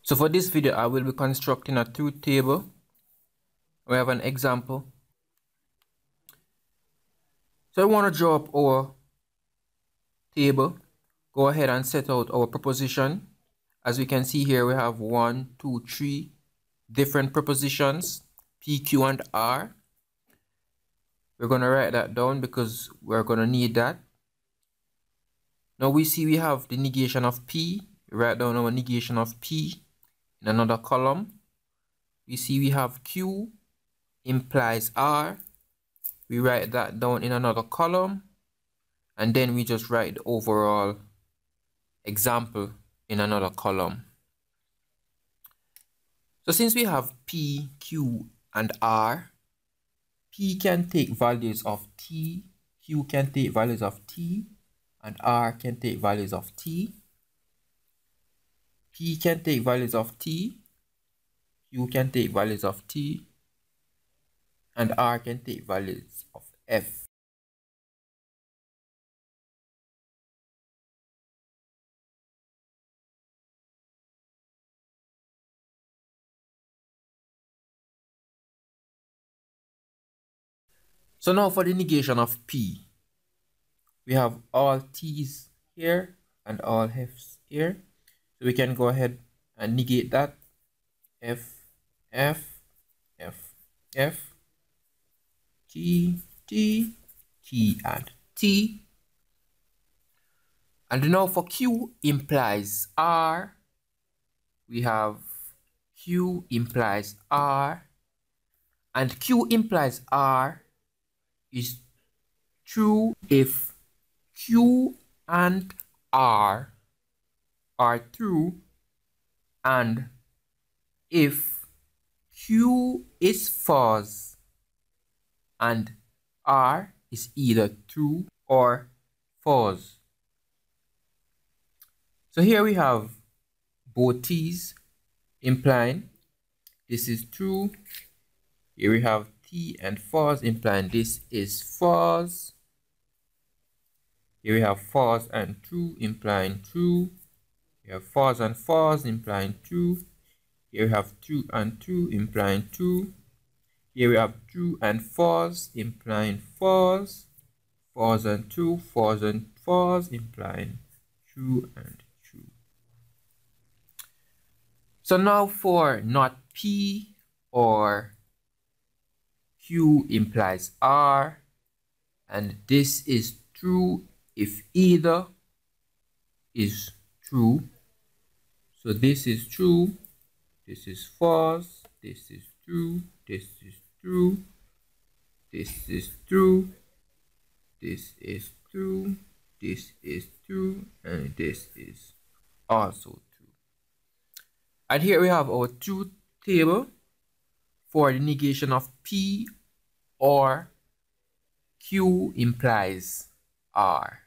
So for this video, I will be constructing a truth table. We have an example. So I want to draw up our table. Go ahead and set out our proposition. As we can see here, we have 1, 2, 3 different propositions, P, Q, and R. We're going to write that down because we're going to need that. Now we see we have the negation of P. We write down our negation of P in another column. We see we have Q implies R. We write that down in another column. And then we just write the overall example in another column. So since we have P, Q, and R, P can take values of T, Q can take values of T, and R can take values of T. P can take values of T, Q can take values of T, and R can take values of F. So now for the negation of P, we have all T's here and all F's here. So we can go ahead and negate that. F, F, F, F, T, T, T, and T. And now for Q implies R, we have Q implies R, and Q implies R is true if Q and R are true, and if Q is false and R is either true or false. So here we have both T's implying this is true. Here we have T and false implying this is false. Here we have false and true implying true. We have false and false implying true. Here we have true and true implying true. Here we have true and false implying false. False and true, false and false implying true and true. So now for not P or Q implies R, and this is true if either is true. So this is true, this is false, this is true, this is true, this is true, this is true, this is true, and this is also true. And here we have our truth table for the negation of P or Q implies R.